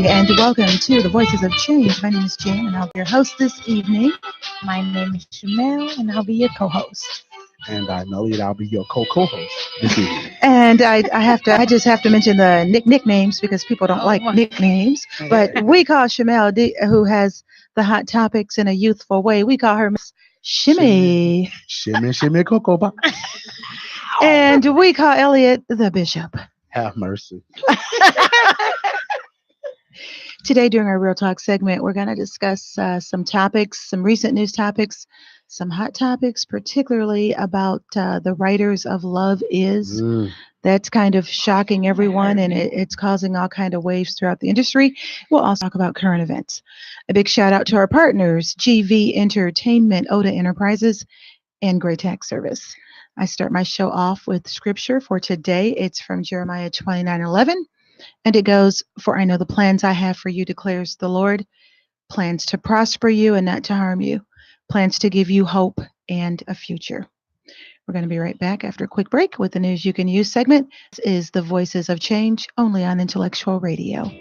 and welcome to the Voices of Change. My name is Jan, and I'll be your host this evening. My name is Shamel, and I'll be your co-host. And I'm Elliot. I'll be your co-host this evening. And I just have to mention the nicknames because people don't like nicknames. But we call Shamel, who has the hot topics in a youthful way. We call her Miss Shimmy. Shimmy, Cocoa Pop. And we call Elliot the Bishop. Have mercy. Today, during our Real Talk segment, we're going to discuss some topics, some recent news topics, some hot topics, particularly about the writers of Love Is. That's kind of shocking everyone, and it's causing all kind of waves throughout the industry. We'll also talk about current events. A big shout out to our partners, GV Entertainment, Oda Enterprises, and Great Tax Service. I start my show off with scripture for today. It's from Jeremiah 29:11. And it goes, "For I know the plans I have for you, declares the Lord, plans to prosper you and not to harm you, plans to give you hope and a future." We're going to be right back after a quick break with the News You Can Use segment. This is the Voices of Change, only on Intellectual Radio.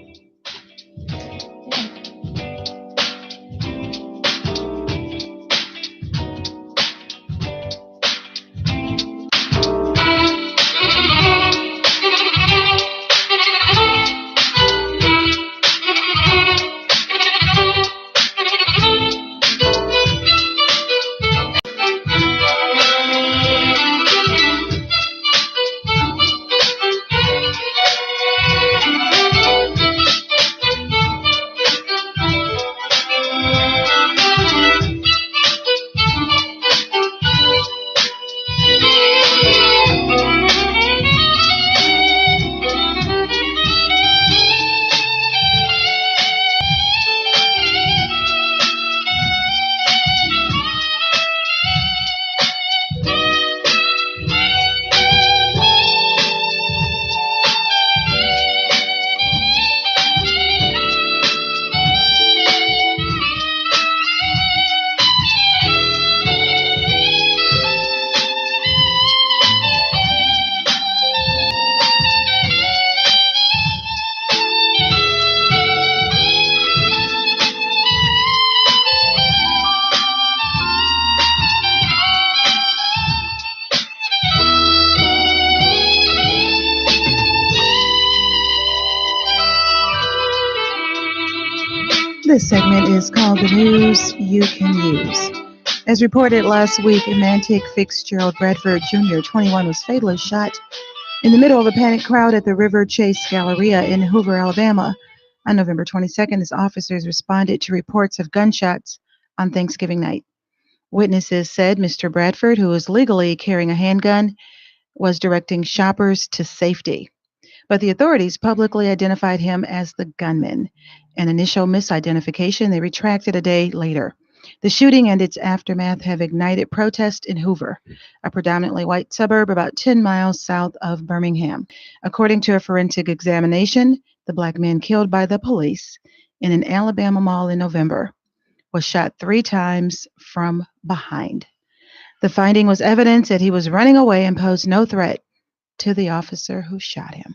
This segment is called The News You Can Use. As reported last week, Mantic Fitzgerald Bradford Jr., 21, was fatally shot in the middle of a panicked crowd at the River Chase Galleria in Hoover, Alabama. On November 22nd, as officers responded to reports of gunshots on Thanksgiving night. Witnesses said Mr. Bradford, who was legally carrying a handgun, was directing shoppers to safety. But the authorities publicly identified him as the gunman. An initial misidentification they retracted a day later. The shooting and its aftermath have ignited protest in Hoover, a predominantly white suburb about 10 miles south of Birmingham. According to a forensic examination, the black man killed by the police in an Alabama mall in November was shot 3 times from behind. The finding was evidence that he was running away and posed no threat to the officer who shot him.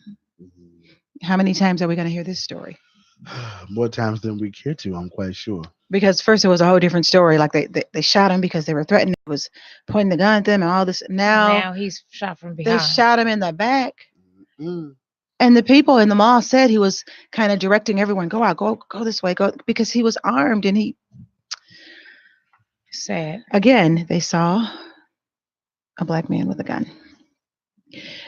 How many times are we going to hear this story? More times than we care to, I'm quite sure. Because first it was a whole different story. Like they shot him because they were threatening. It was pointing the gun at them and all this. Now he's shot from behind. They shot him in the back. Mm-hmm. And the people in the mall said he was kind of directing everyone, go out, go this way, go, because he was armed and he. Sad. Again, they saw a black man with a gun.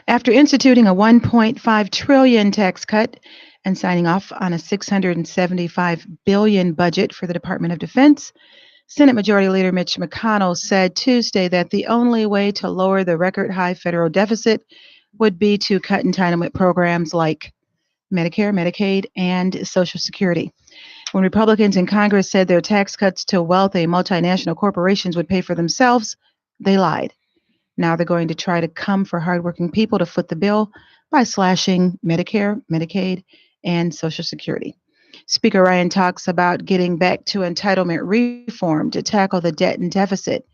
After instituting a $1.5 trillion tax cut and signing off on a $675 billion budget for the Department of Defense, Senate Majority Leader Mitch McConnell said Tuesday that the only way to lower the record-high federal deficit would be to cut entitlement programs like Medicare, Medicaid, and Social Security. When Republicans in Congress said their tax cuts to wealthy multinational corporations would pay for themselves, they lied. Now they're going to try to come for hardworking people to foot the bill by slashing Medicare, Medicaid, and Social Security. Speaker Ryan talks about getting back to entitlement reform to tackle the debt and deficit.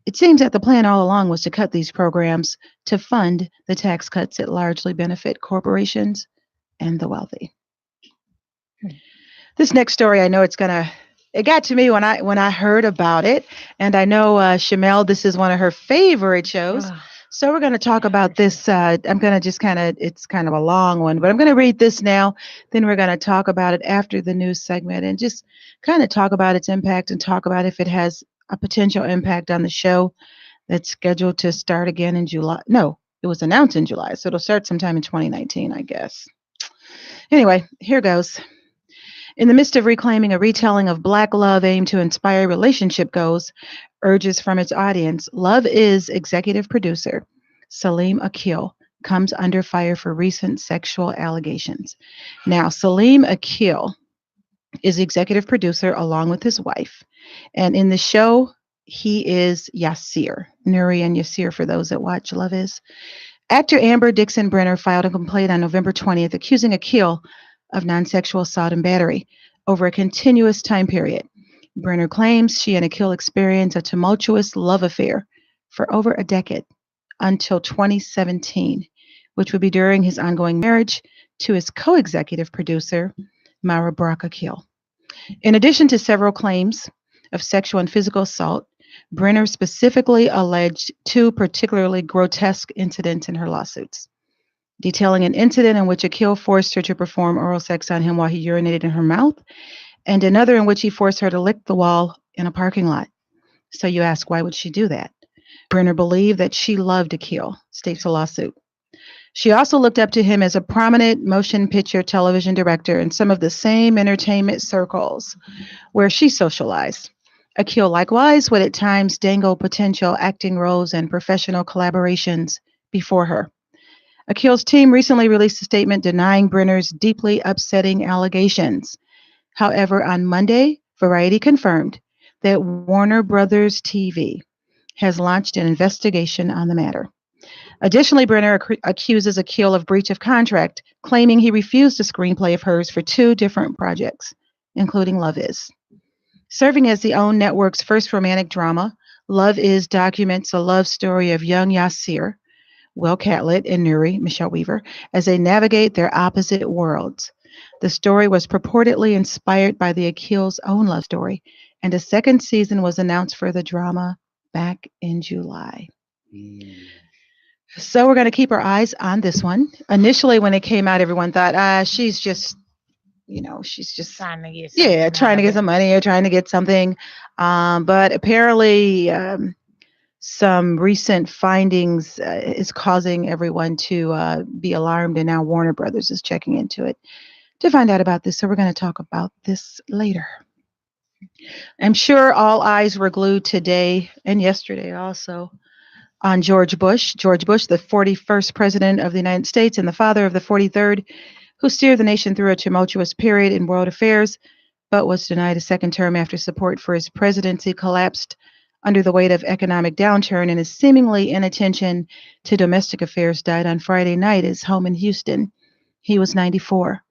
It seems that the plan all along was to cut these programs to fund the tax cuts that largely benefit corporations and the wealthy. This next story, I know it got to me when I heard about it, and I know Shamel, this is one of her favorite shows. Ugh. So we're going to talk about this. I'm going to just it's kind of a long one, but I'm going to read this now. Then we're going to talk about it after the news segment and just kind of talk about its impact and talk about if it has a potential impact on the show that's scheduled to start again in July. No, it was announced in July, so it'll start sometime in 2019, I guess. Anyway, here goes. In the midst of reclaiming a retelling of Black love aimed to inspire relationship goals, urges from its audience, Love Is executive producer Salim Akil comes under fire for recent sexual allegations. Now, Salim Akil is executive producer along with his wife. And in the show, he is Yasir, Nuri and Yasir for those that watch Love Is. Actor Amber Dixon Brenner filed a complaint on November 20th accusing Akil of non-sexual assault and battery over a continuous time period. Brenner claims she and Akil experienced a tumultuous love affair for over a decade until 2017, which would be during his ongoing marriage to his co-executive producer, Mara Brock Akil. In addition to several claims of sexual and physical assault, Brenner specifically alleged two particularly grotesque incidents in her lawsuits, detailing an incident in which Akil forced her to perform oral sex on him while he urinated in her mouth, and another in which he forced her to lick the wall in a parking lot. So you ask, why would she do that? Brenner believed that she loved Akil, states the lawsuit. She also looked up to him as a prominent motion picture television director in some of the same entertainment circles where she socialized. Akil likewise would at times dangle potential acting roles and professional collaborations before her. Akil's team recently released a statement denying Brenner's deeply upsetting allegations. However, on Monday, Variety confirmed that Warner Brothers TV has launched an investigation on the matter. Additionally, Brenner accuses Akil of breach of contract, claiming he refused a screenplay of hers for two different projects, including Love Is. Serving as the OWN network's first romantic drama, Love Is documents a love story of young Yasir, Will Catlett, and Nuri, Michelle Weaver, as they navigate their opposite worlds. The story was purportedly inspired by the Akil's own love story, and a second season was announced for the drama back in July. So we're going to keep our eyes on this one. Initially, when it came out, everyone thought, she's just, she's just Trying to get trying to get some money or trying to get something. But apparently, some recent findings is causing everyone to be alarmed, and now Warner Brothers is checking into it to find out about this. So we're going to talk about this later. I'm sure all eyes were glued today and yesterday also on George Bush. George Bush, the 41st president of the United States and the father of the 43rd, who steered the nation through a tumultuous period in world affairs, but was denied a second term after support for his presidency collapsed under the weight of economic downturn, and his seemingly inattention to domestic affairs died on Friday night at his home in Houston. He was 94.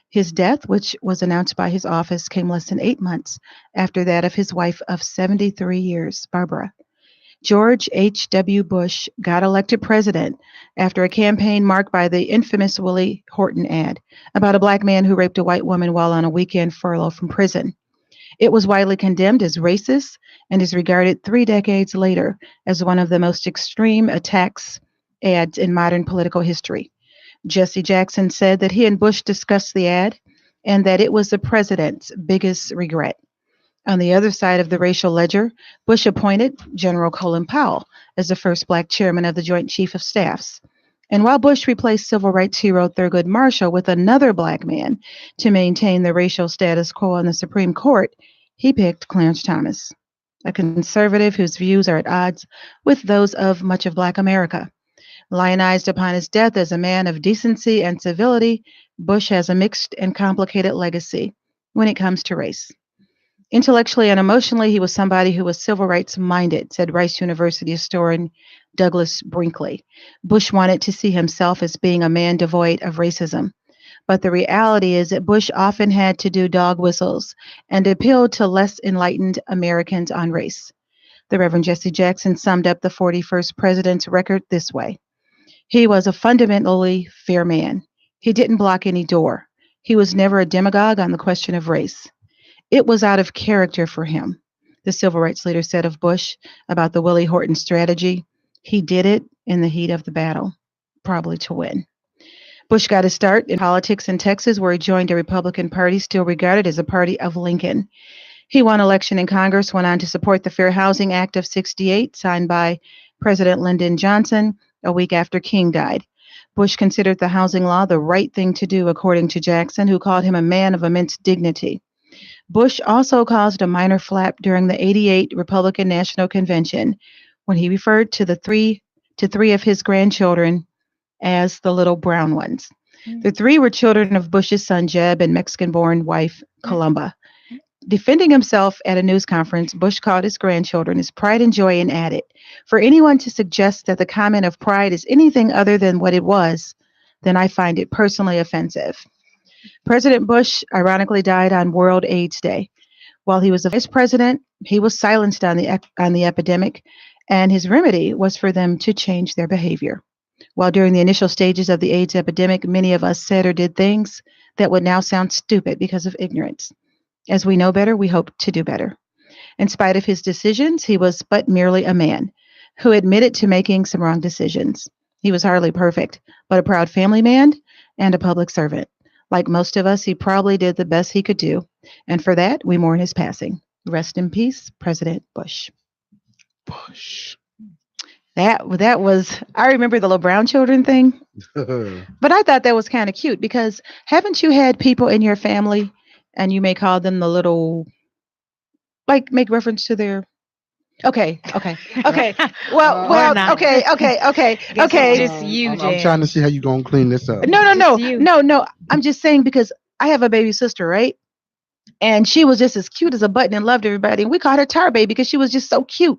His death, which was announced by his office, came less than 8 months after that of his wife of 73 years, Barbara. George H.W. Bush got elected president after a campaign marked by the infamous Willie Horton ad about a black man who raped a white woman while on a weekend furlough from prison. It was widely condemned as racist and is regarded 3 decades later as one of the most extreme attacks ads in modern political history. Jesse Jackson said that he and Bush discussed the ad and that it was the president's biggest regret. On the other side of the racial ledger, Bush appointed General Colin Powell as the first black chairman of the Joint Chief of Staffs. And while Bush replaced civil rights hero Thurgood Marshall with another black man to maintain the racial status quo on the Supreme Court, he picked Clarence Thomas, a conservative whose views are at odds with those of much of Black America. Lionized upon his death as a man of decency and civility, Bush has a mixed and complicated legacy when it comes to race. Intellectually and emotionally, he was somebody who was civil rights minded, said Rice University historian Douglas Brinkley. Bush wanted to see himself as being a man devoid of racism. But the reality is that Bush often had to do dog whistles and appealed to less enlightened Americans on race. The Reverend Jesse Jackson summed up the 41st president's record this way. He was a fundamentally fair man. He didn't block any door. He was never a demagogue on the question of race. It was out of character for him, the civil rights leader said of Bush about the Willie Horton strategy. He did it in the heat of the battle, probably to win. Bush got his start in politics in Texas, where he joined a Republican Party still regarded as a party of Lincoln. He won election in Congress, went on to support the Fair Housing Act of '68, signed by President Lyndon Johnson a week after King died. Bush considered the housing law the right thing to do, according to Jackson, who called him a man of immense dignity. Bush also caused a minor flap during the '88 Republican National Convention when he referred to three of his grandchildren as the little brown ones. The three were children of Bush's son Jeb and Mexican-born wife Columba. Defending himself at a news conference, Bush called his grandchildren his pride and joy and added, "For anyone to suggest that the comment of pride is anything other than what it was, then I find it personally offensive." President Bush ironically died on World AIDS Day. While he was a vice president, he was silenced on the epidemic, and his remedy was for them to change their behavior. While during the initial stages of the AIDS epidemic, many of us said or did things that would now sound stupid because of ignorance. As we know better, we hope to do better. In spite of his decisions, he was but merely a man who admitted to making some wrong decisions. He was hardly perfect, but a proud family man and a public servant. Like most of us, he probably did the best he could do, and for that, we mourn his passing. Rest in peace, President Bush. Bush. That was, I remember the little brown children thing, but I thought that was kind of cute because haven't you had people in your family and you may call them the little, like make reference to their, okay. Well, not. okay. Just you, I'm Jan. trying to see how you gonna clean this up. No. I'm just saying because I have a baby sister, right? And she was just as cute as a button and loved everybody. And we called her Tar Baby because she was just so cute.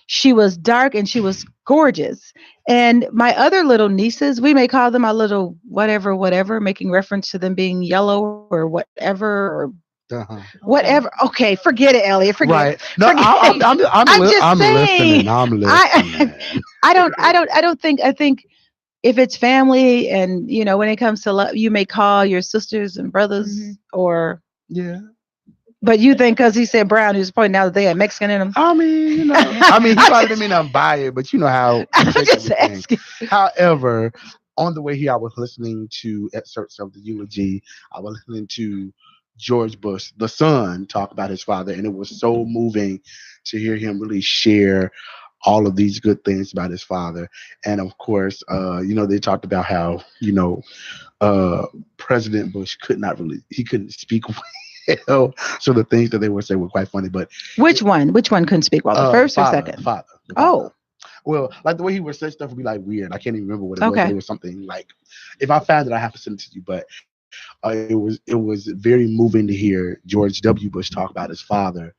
She was dark and she was gorgeous. And my other little nieces, we may call them a little whatever, making reference to them being yellow or whatever or whatever. Okay, forget it, Elliot. Forget it. No, Forget it. I'm just saying. listening. I'm listening. I think if it's family and when it comes to love, you may call your sisters and brothers or yeah. But you think because he said brown, he was pointing out that they had Mexican in them. I mean, he probably didn't mean I'm biased, but you know how. I'm just asking. However, on the way here, I was listening to excerpts of the eulogy. I was listening to George Bush, the son, talk about his father, and it was so moving to hear him really share all of these good things about his father. And of course, they talked about how President Bush couldn't speak well, so the things that they would say were quite funny. But which one couldn't speak well, the first or second? Father. Oh. Well, like the way he would say stuff would be like weird. I can't even remember what it was. But it was something like, if I found it, I have to send it to you. But it was very moving to hear George W. Bush talk about his father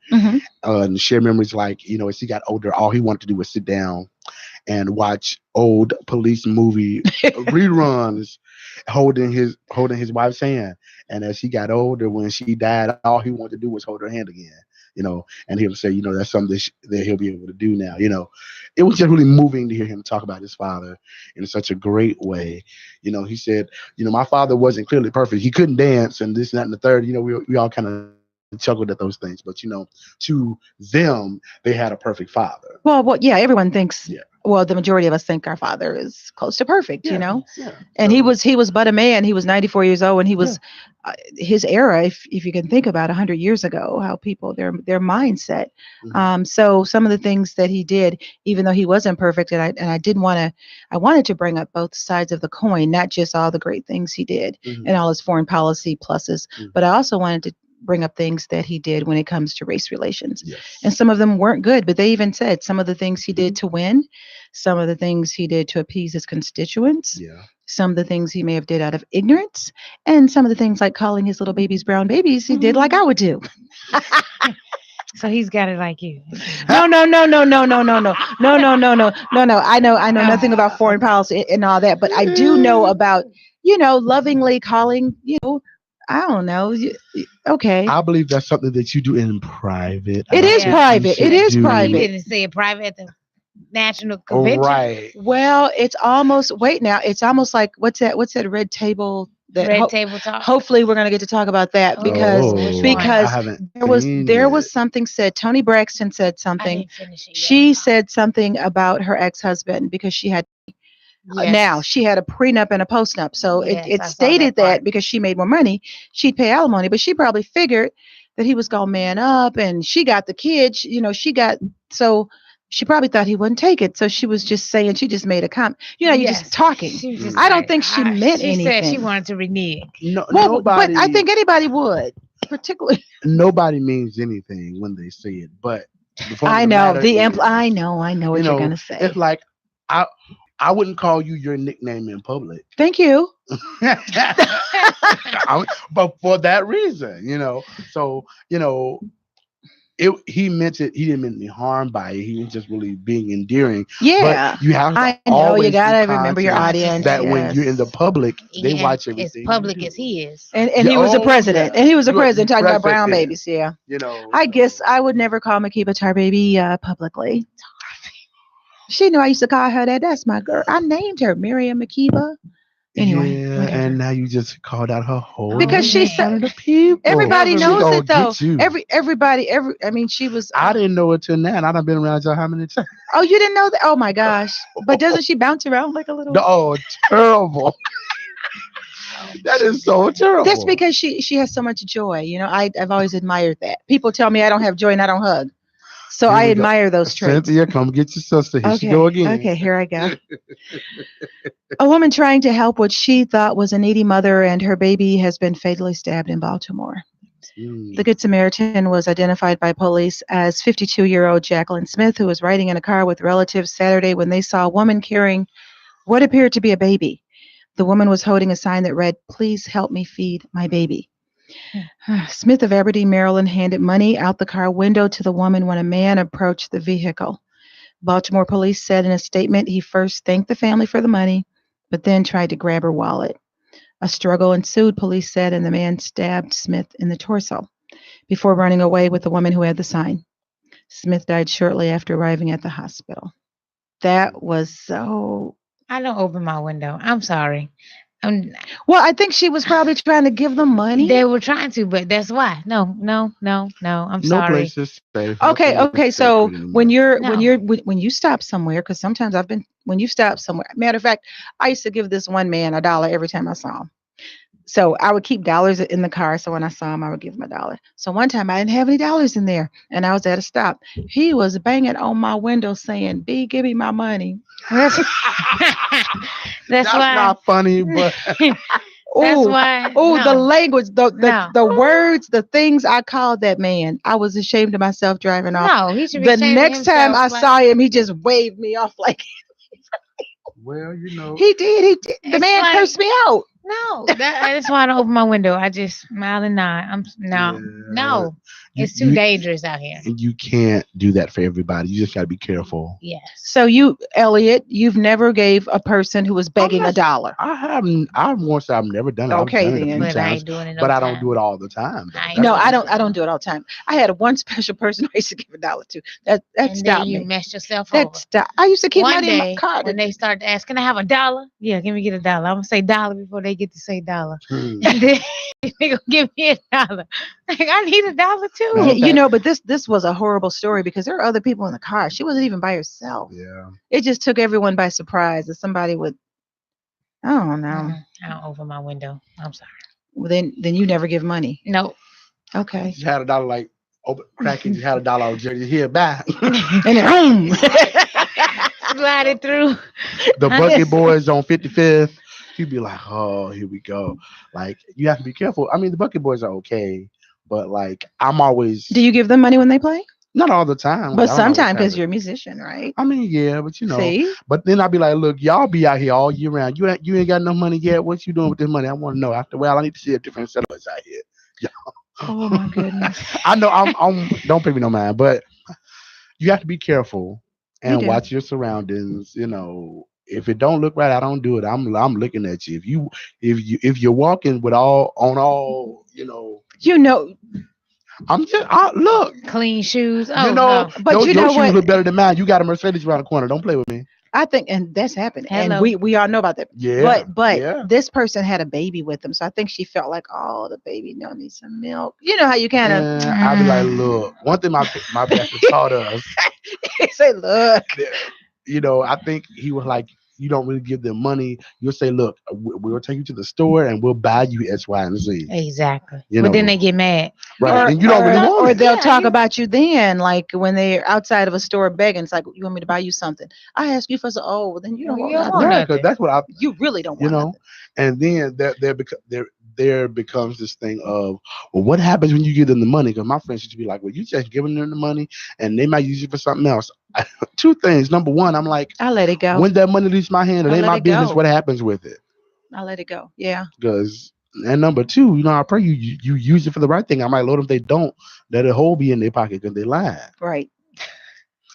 and share memories. Like, as he got older, all he wanted to do was sit down and watch old police movie reruns, holding his wife's hand. And as he got older, when she died, all he wanted to do was hold her hand again. And he'll say, that's something that he'll be able to do now. It was just really moving to hear him talk about his father in such a great way. He said, my father wasn't clearly perfect. He couldn't dance and this, and that, and the third. We all kind of chuckled at those things. But, to them, they had a perfect father. Well, yeah, everyone thinks. Yeah. Well, the majority of us think our father is close to perfect, Yeah. And he was but a man. He was 94 years old, and he was his era. If you can think about 100 years ago, how people their mindset. So some of the things that he did, even though he wasn't perfect, and I wanted to bring up both sides of the coin, not just all the great things he did and all his foreign policy pluses, but I also wanted to bring up things that he did when it comes to race relations. Yes. And some of them weren't good, but they even said some of the things he did to win, some of the things he did to appease his constituents, some of the things he may have did out of ignorance, and some of the things like calling his little babies brown babies, he did like I would do. So he's got it like you. No. I know nothing about foreign policy and all that, but I do know about, lovingly calling, I don't know. Okay. I believe that's something that you do in private. It is private. It is private. You didn't say it private at the national convention. Right. Well, it's almost like what's that red table that Red Table Talk. hopefully we're going to get to talk about that because I haven't there was something said. Tony Braxton said I something. didn't finish it yet. She said something about her ex-husband because she had now she had a prenup and a postnup. So Yes, it I saw stated that part. that because she made more money, she'd pay alimony, but she probably figured that he was going to man up and she got the kids, so she probably thought he wouldn't take it. So she was just saying, she just made a comment. You're Yes, just talking. She was just I don't like, think she meant she said she anything. wanted to renege. No, Well, but nobody. I think anybody would, particularly. Nobody means anything when they say it. But the point I of the know matter I is, know what you you're know, gonna say. it's like I wouldn't call you your nickname in public. Thank you. But for that reason, So, he meant it. He didn't mean any harm by it. He was just really being endearing. Yeah, But you have to I know. always You gotta be remember your conscious audience. that when you're in the public, they And watch as everything. public you do. as he is. And he was a president. And he was a president talking about brown president. babies. Yeah. So. I guess I would never call Makiba Tar Baby publicly. She knew I used to call her that. That's my girl. I named her Miriam Makiba. Anyway, Yeah, whatever. and now you just called out her whole Because she name in said front of the people. everybody She knows gonna it though. get you. I mean, she was. I didn't know it till now, and I've been around y'all how many times? Oh, you didn't know that? Oh my gosh! But doesn't she bounce around like a little? Oh, terrible! That is so terrible. That's because she has so much joy. I've always admired that. People tell me I don't have joy and I don't hug, so Here I we go. admire those traits. Cynthia, come get your sister. Here she go again. Okay, here I go. A woman trying to help what she thought was a needy mother and her baby has been fatally stabbed in Baltimore. The Good Samaritan was identified by police as 52-year-old Jacqueline Smith, who was riding in a car with relatives Saturday when they saw a woman carrying what appeared to be a baby. The woman was holding a sign that read, "Please help me feed my baby." Smith of Aberdeen, Maryland, handed money out the car window to the woman when a man approached the vehicle. Baltimore police said in a statement he first thanked the family for the money, but then tried to grab her wallet. A struggle ensued, police said, and the man stabbed Smith in the torso before running away with the woman who had the sign. Smith died shortly after arriving at the hospital. That was so... I don't open my window. I'm sorry. Well, I think she was probably trying to give them money. They were trying to, but that's why. No. I'm sorry. No place is safe. Okay. So when you stop somewhere, because sometimes when you stop somewhere. Matter of fact, I used to give this one man $1 every time I saw him. So I would keep dollars in the car. So when I saw him, I would give him $1. So one time I didn't have any dollars in there, and I was at a stop. He was banging on my window saying, "B, give me my money." That's why. Not funny, but that's why. The language, the words, the things I called that man. I was ashamed of myself driving off. No, he should be the ashamed next of time I himself, saw him, he just waved me off like. Well, he did. The man cursed me out. No, that's why I don't open my window. I just smile and nod. No. It's too dangerous out here. And you can't do that for everybody. You just got to be careful. Yes. So you, Elliot, you've never gave a person who was begging $1. I haven't. I won't say I've never done it. Okay, I've done it a few But I times, ain't doing it. but I don't do it all the time. No, I don't do it all the time. I had one special person I used to give $1 to. That stopped me. You messed yourself over. I used to keep One money day, in my car. when they start asking, "Can I have $1?" Yeah, give me $1. I'm gonna say $1 before they get to say $1. And then they gonna give me $1. Like, I need $1 too. Yeah, but this was a horrible story because there were other people in the car. She wasn't even by herself. Yeah. It just took everyone by surprise that somebody would. I don't know. I don't open my window. I'm sorry. Well, then you never give money. No. Okay. You had $1 like open cracking. You had $1 on Jerry here, bye. And then slide it through. The Bucket Boys on 55th. You'd be like, oh, here we go. Like, you have to be careful. I mean, the Bucket Boys are okay, but like, I'm always. Do you give them money when they play? Not all the time. But sometimes because you're a musician, right? I mean, yeah, but See? But then I'll be like, look, y'all be out here all year round. You ain't got no money yet. What you doing with this money? I want to know. After I need to see a different set of us out here. Oh my goodness. I know I'm don't pay me no mind, but you have to be careful and watch your surroundings. If it don't look right, I don't do it. I'm looking at you. If you're walking with all. I'm just clean shoes. but your shoes look better than mine. You got a Mercedes around the corner. Don't play with me. I think, and that's happened, and Hello. we all know about that. Yeah. But yeah. this person had a baby with them, so I think she felt like, oh, the baby needs some milk. You know how you kind of And I'll be like, look, one thing my pastor taught us, say, look, I think he was like, you don't really give them money. You'll say, look, we'll take you to the store and we'll buy you X, Y, and Z. Exactly. You But then know. they get mad. Right. And you don't really want or it. they'll Yeah, talk about you then, like when they're outside of a store begging. It's like, you want me to buy you something? I ask you for some. Oh, well, then you don't You want don't nothing. want Right, nothing. because that's what I, You really don't want nothing. and then there becomes this thing of, well, what happens when you give them the money? Because my friends used to be like, well, you just giving them the money and they might use it for something else. Two things. Number one, I'm like, I let it go. when that money leaves my hand, it I ain't let my it business go. what happens with it. I let it go. Yeah. Because, and number two, I pray you use it for the right thing. I might load them. If they don't, let it whole be in their pocket because they lying. Right.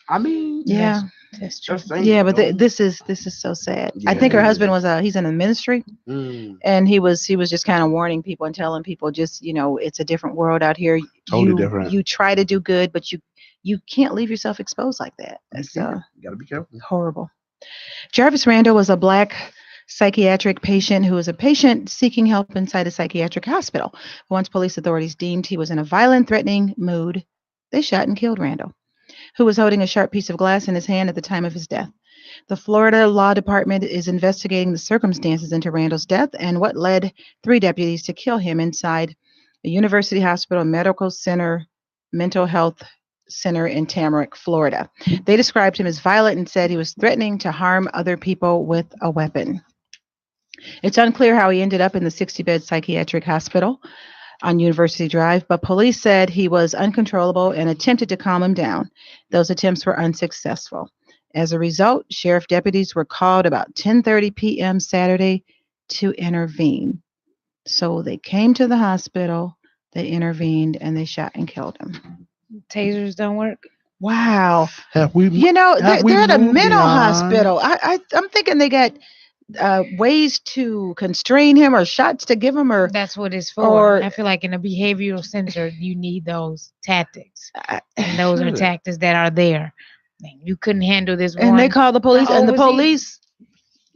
I mean, Yeah. That's true. just saying, Yeah, but this is so sad. I think her Yeah, husband was he's in the ministry, and he was just kind of warning people and telling people, just it's a different world out here. Totally different. You try to do good, but you can't leave yourself exposed like that. It's You gotta be careful. horrible. Jarvis Randall was a black psychiatric patient who was a patient seeking help inside a psychiatric hospital. Once police authorities deemed he was in a violent, threatening mood, they shot and killed Randall, who was holding a sharp piece of glass in his hand at the time of his death. The Florida Law Department is investigating the circumstances into Randall's death and what led 3 deputies to kill him inside a University Hospital Medical Center mental health center in Tamarack, Florida. They described him as violent and said he was threatening to harm other people with a weapon. It's unclear how he ended up in the 60-bed psychiatric hospital on University Drive, but police said he was uncontrollable and attempted to calm him down. Those attempts were unsuccessful. As a result, sheriff deputies were called about 10:30 p.m. Saturday to intervene. So they came to the hospital, they intervened, and they shot and killed him. Tasers don't work. Wow. Have we? They're at a moved mental beyond? hospital. I'm thinking they got ways to constrain him or shots to give him, or That's what it's for. or- I feel like in a behavioral center, you need those tactics. I- And those are Sure. tactics that are there. You couldn't handle this and one. they called the police, How and the old was he? police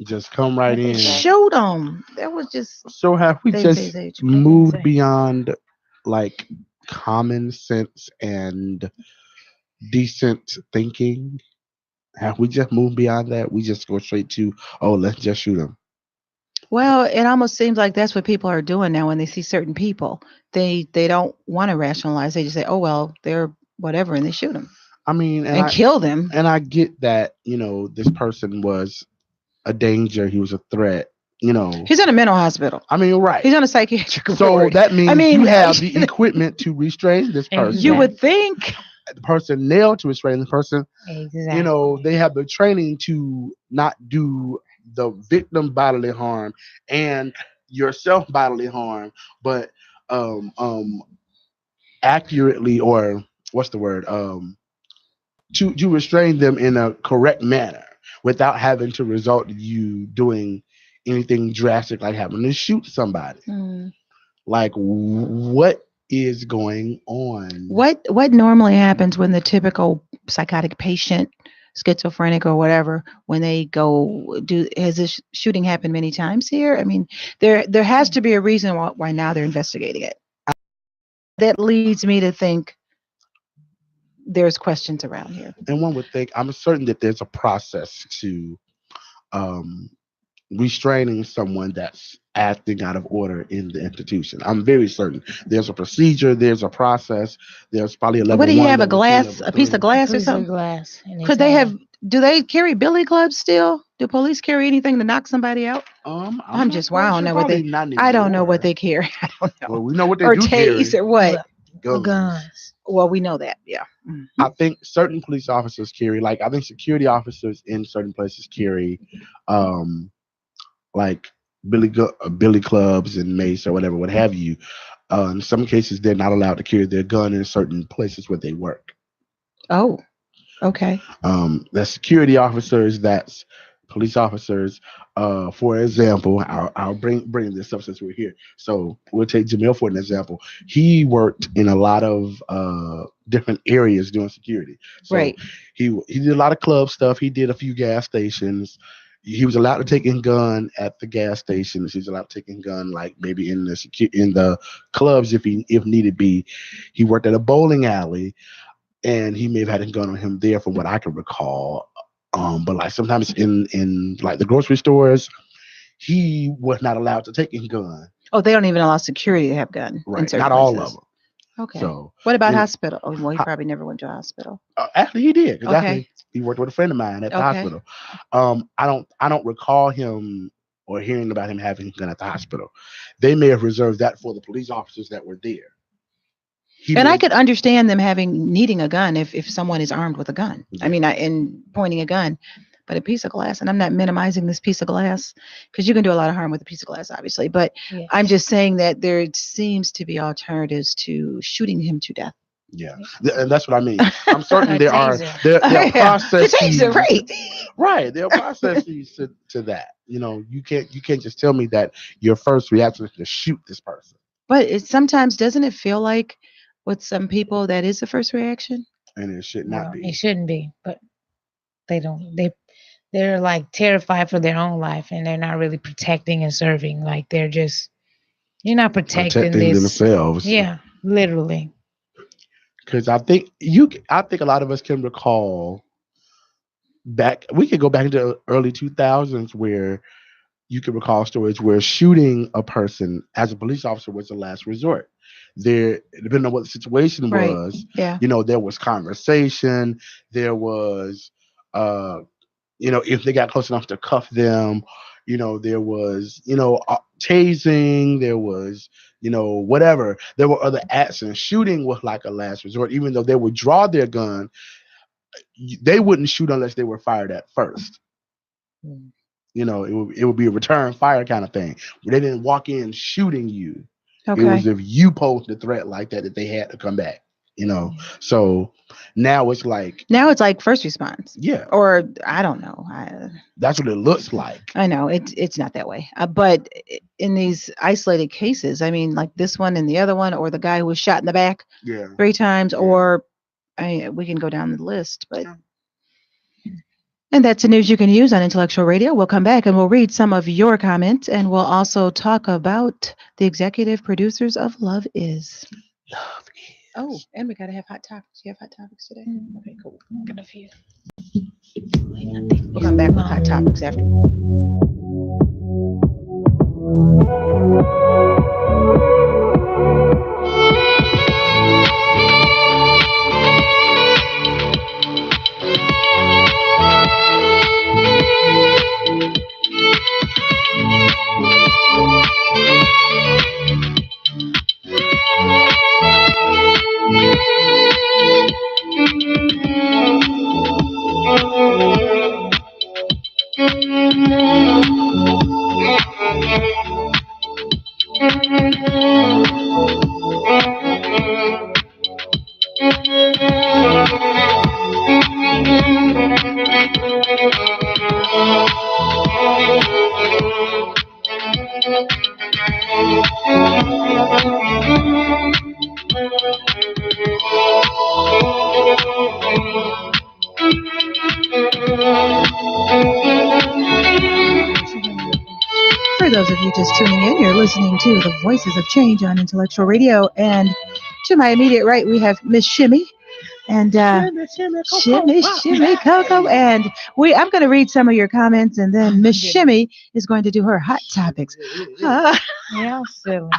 Just come right in. showed them. That was just So have we They didn't say just his age. moved say. beyond like common sense and decent thinking? Have we just moved beyond that? We just go straight to, oh, let's just shoot them. well. It almost seems like that's what people are doing now when they see certain people. They don't want to rationalize. They just say, oh well, they're whatever, and they shoot them I mean, and kill them. and I get that, this person was a danger. He was a threat. He's in a mental hospital. I mean, right. He's on a psychiatric So ward. that means I mean, you have the equipment to restrain this person. You would think. The personnel to restrain the person. Exactly. They have the training to not do the victim bodily harm and yourself bodily harm, but accurately, or what's the word? To restrain them in a correct manner without having to result to you doing anything drastic like having to shoot somebody. Like, what is going on? What normally happens when the typical psychotic patient, schizophrenic or whatever, when they go has this shooting happened many times here? I mean, there has to be a reason why now they're investigating it. That leads me to think there's questions around here. And one would think, I'm certain that there's a process to restraining someone that's acting out of order in the institution. I'm very certain there's a procedure, there's a process, there's probably a level. What do you have? level A glass, two, a level piece three. of glass or Piece of something? glass in his Could they hand. have? Do they carry billy clubs still? Do police carry anything to knock somebody out? I'm just not I don't sure. know what Probably they. not I don't know anymore. what they carry. I don't know. Well, we know what they Or do tase carry. or what? Guns. Well, we know that. Yeah. I think certain police officers carry, like, I think security officers in certain places carry, like billy clubs and mace or whatever, what have you. In some cases, they're not allowed to carry their gun in certain places where they work. Oh. Okay. That's security officers. That's police officers. For example, I'll bring this up since we're here. So we'll take Jamil for an example. He worked in a lot of different areas doing security. So Right. he did a lot of club stuff. He did a few gas stations. He was allowed to take in gun at the gas stations. He was allowed to take in gun like maybe in the clubs if needed be. He worked at a bowling alley, and he may have had a gun on him there, from what I can recall. But like sometimes in like the grocery stores, he was not allowed to take in gun. Oh, they don't even allow security to have gun. Right, not all of them. Okay. So what about hospital? Oh, well, he probably never went to a hospital. Actually, he did. Okay. Actually, he worked with a friend of mine at the hospital. I don't recall him or hearing about him having a gun at the hospital. They may have reserved that for the police officers that were there. I could understand them needing a gun if someone is armed with a gun. Yeah. I mean, and pointing a gun, but a piece of glass. And I'm not minimizing this piece of glass, because you can do a lot of harm with a piece of glass, obviously. But yes. I'm just saying that there seems to be alternatives to shooting him to death. Yeah, and that's what I mean. I'm certain there are processes. Right, there are processes to that. You can't just tell me that your first reaction is to shoot this person. But sometimes doesn't it feel like with some people that is the first reaction? And it should not be. It shouldn't be, but they don't. They're like terrified for their own life, and they're not really protecting and serving. Like you're not protecting themselves. Yeah, literally. Because I think a lot of us can recall we could go back into the early 2000s where you can recall stories where shooting a person as a police officer was the last resort. There, depending on what the situation was, there was conversation. There was, if they got close enough to cuff them, there was, tasing. There was, whatever. There were other actions. Shooting was like a last resort, even though they would draw their gun. They wouldn't shoot unless they were fired at first. Mm. It would be a return fire kind of thing. They didn't walk in shooting you. Okay. It was if you posed a threat like that they had to come back. So now it's like first response. Yeah. Or I don't know. That's what it looks like. I know it's not that way. But in these isolated cases, I mean, like this one and the other one, or the guy who was shot in the back 3 times, or we can go down the list, but. Yeah. And that's the news you can use on Intellectual Radio. We'll come back and we'll read some of your comments, and we'll also talk about the executive producers of Love Is. Love Is. Oh, and we got to have hot topics. You have hot topics today? Okay, cool. Got a few. We'll come back with hot topics after. For those of you just tuning in, you're listening to the Voices of Change on Intellectual Radio, and to my immediate right we have Miss Shimmy and Shimmy Coco, and I'm going to read some of your comments, and then Miss Shimmy is going to do her hot topics. Yeah, silly.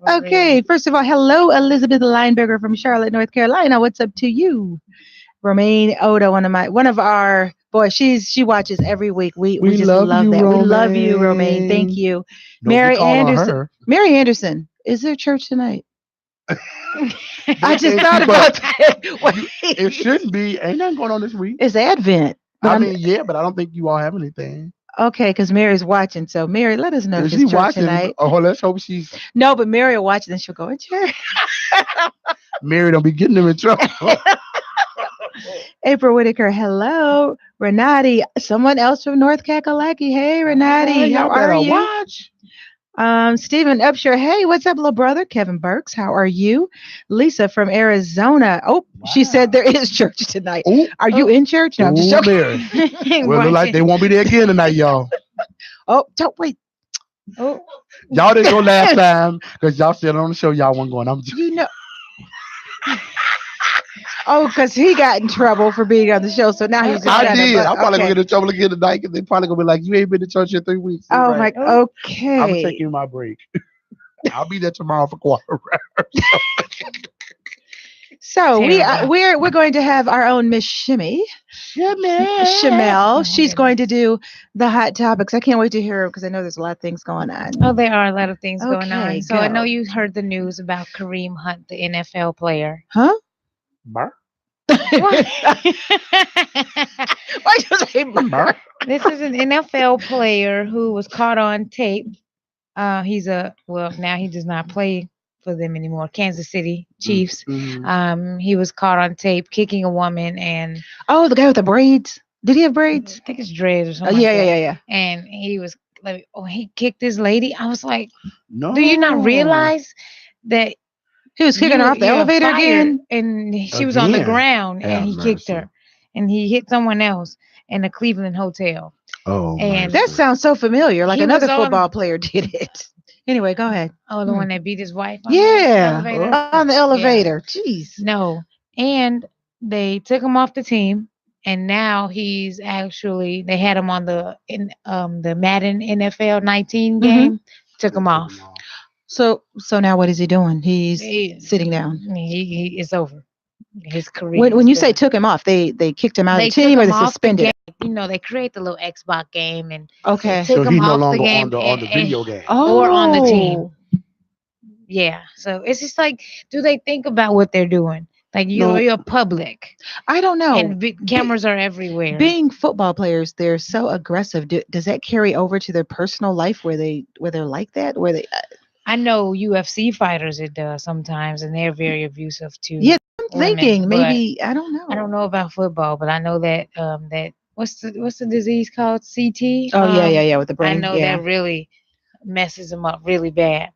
Okay, first of all, hello Elizabeth Lineberger from Charlotte, North Carolina. What's up to you? Romaine Oda, one of our boys, she watches every week. We just love that. Romaine. We love you, Romaine. Thank you. Mary Anderson. Mary Anderson, is there church tonight? I just thought about that. It shouldn't be. Ain't nothing going on this week. It's Advent. But I don't think you all have anything. Okay, because Mary's watching. So Mary, let us know if she's watching tonight. Oh, let's hope she's. No, but Mary will watch it and she'll go in church. Mary don't be getting them in trouble. April Whitaker, hello. Renati, someone else from North Kakalaki. Hey, Renati, Hey, how y'all are better you? watch. Stephen Upshur, hey, what's up, little brother? Kevin Burks, how are you? Lisa from Arizona. Oh, she said Wow. there is church tonight. Ooh, Are you in church? No, I'm just ooh, joking. Mary. Well, it look like they won't be there again tonight, y'all. Oh, don't wait. Oh, Y'all didn't go last time because y'all said on the show y'all weren't going. I'm just, You know. Oh, because he got in trouble for being on the show, so now he's just I trying to. did. But I'm probably okay. gonna get in trouble again tonight because they probably gonna be like, "You ain't been to church in 3 weeks." You're Oh right. my. oh, Okay. I'm taking my break. I'll be there tomorrow for quarter round. So Terrible. we're going to have our own Miss Shimmy, Shamel. Oh, She's goodness. going to do the hot topics. I can't wait to hear her because I know there's a lot of things going on. Oh, there are a lot of things going Okay, on. So I know go. you heard the news about Kareem Hunt, the NFL player. Huh? Burr, Why you say burr. This is an NFL player who was caught on tape. Now he does not play for them anymore. Kansas City Chiefs. Mhm. He was caught on tape kicking a woman, and Oh, the guy with the braids. Did he have braids? I think it's dreads or Oh, something yeah, like yeah, that. yeah, yeah. And he was like, "Oh, he kicked this lady." I was like, No. "Do you not realize that He was kicking her off the you're elevator fired?" again. And she was on the Again? ground, and Have he kicked mercy. her, and he hit someone else in a Cleveland hotel. Oh, And That mercy. sounds so familiar, like he was another football on player did it. Anyway, go ahead. the Hmm. one that beat his wife on the Yeah, elevator. on the Yeah. elevator. Jeez. No. And they took him off the team, and now he's actually they had him on the Madden NFL 19 Mhm. game. Took They him took off. him off. So now what is he doing? He's He, sitting down. it's over. His career When is you say done. took him off, they kicked him out of They the took team or him they off the suspended game. him. They create the little Xbox game, and they Okay. took So him he's no off the longer game on the video game. or on the team. Oh. Yeah. So it's just like, do they think about what they're doing? Like No. you're public, I don't know. and cameras are everywhere. Being football players, they're so aggressive. Does that carry over to their personal life where they're like that? Where they I know UFC fighters it does sometimes, and they're very abusive to Yeah, I'm women. thinking But maybe I don't I don't know. know about football, but I know that that what's the disease called? CT. Oh yeah, with the I brain. know Yeah. that really messes them up really bad.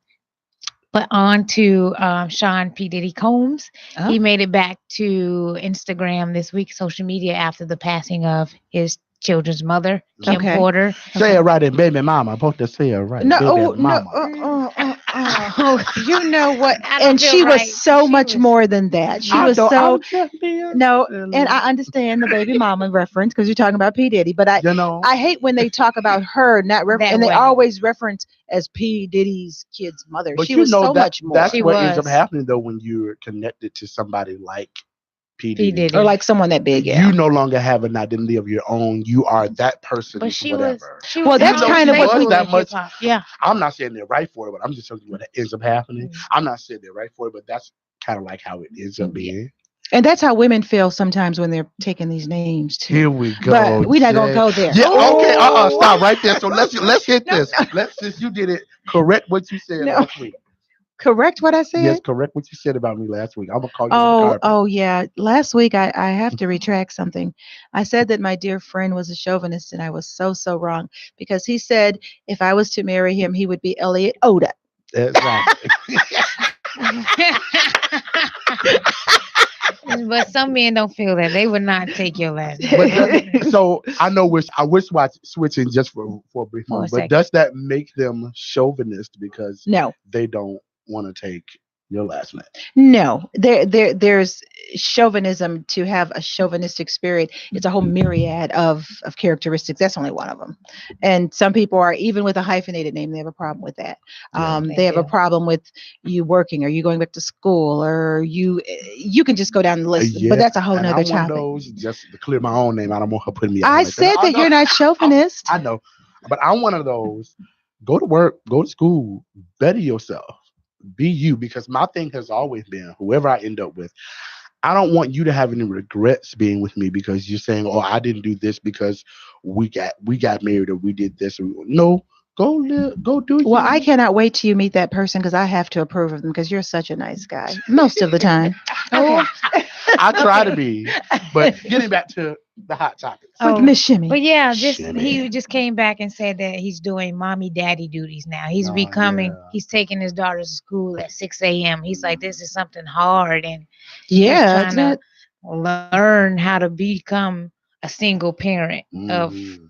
But on to Sean P. Diddy Combs. Oh. He made it back to Instagram this week, social media, after the passing of his children's mother, Kim Okay. Porter. Say it right, and baby mama. I'm supposed to say it right, No, baby oh, no, mama. You know what? I don't And feel she right. was so She much was- more than that. She I was don't. so I'm just being no, silly. and I understand the baby mama reference because you're talking about P Diddy, but You know. I hate when they talk about her not That and they way. always reference as P Diddy's kid's mother. But She you was know so that much more, that's She what ends up was. happening though when you're connected to somebody like P. P. Diddy. Diddy. or like someone that big. Yeah. You no longer have an identity of your own. You are that person's But she whatever. was. She Well, was that's Even though kind she of what was we- that much. hip-hop. Yeah. I'm not saying they're right for it, but I'm just telling you what ends up happening. Mm. I'm not saying they're right for it, but that's kind of like how it ends up being. And that's how women feel sometimes when they're taking these names too. Here we go. But we're not gonna Jay. go there. Yeah, okay. Oh. Stop right there. So let's hit No, this. Let's since you did it, correct what you said No. last week. Correct what I said? Yes, correct what you said about me last week. I'm gonna call you on the carpet. Oh yeah. Last week I have to retract something. I said that my dear friend was a chauvinist and I was so wrong because he said if I was to marry him he would be Elliot Oda. Exactly. But some men don't feel that. They would not take your last name. But so I know I wish watch switching just for a brief For a moment. But second. does that make them chauvinist because No. they don't want to take your last name? No. There's chauvinism to have a chauvinistic spirit. It's a whole myriad of characteristics. That's only one of them. And some people are even with a hyphenated name, they have a problem with that. Yeah. They have a do. problem with you working or you going back to school or you can just go down the list. Yeah, But that's a whole and nother I'm one of topic. those, just to clear my own name. I don't want her putting me out I like that. said that No, you're not chauvinist. I know, but I'm one of those. Go to work, go to school, better yourself, be you. Because my thing has always been, whoever I end up with, I don't want you to have any regrets being with me because you're saying, "Oh, I didn't do this because we got married or we did this." No, Go live, go do. Well, I cannot wait till you meet that person because I have to approve of them because you're such a nice guy most of the time. Oh, I try to be, but getting back to the hot topics. With Miss Shimmy. but yeah, Shimmy. he just came back and said that he's doing mommy daddy duties now. He's Oh, becoming. yeah. He's taking his daughter to school at 6 a.m. He's like, this is something hard, and Yeah, he's trying to learn how to become a single parent of Mhm.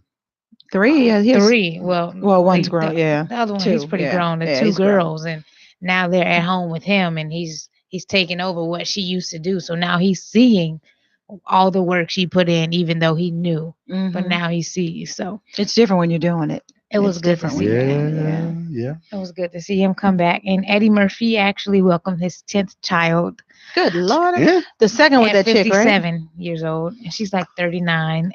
3. Yeah, he has, 3. Well, one's the, grown. Yeah, the other one 2. he's pretty yeah. grown. The Yeah, 2 he's grown. girls, and now they're at home with him, and he's taking over what she used to do. So now he's seeing all the work she put in, even though he knew. But Mhm. now he sees. So It's different when you're doing it. it was It's good to different see when you're that. doing it. Yeah. It was good to see him come back. And Eddie Murphy actually welcomed his 10th child Good Lord. Yeah. The second with at that chick, right? 57 years old. And she's like 39.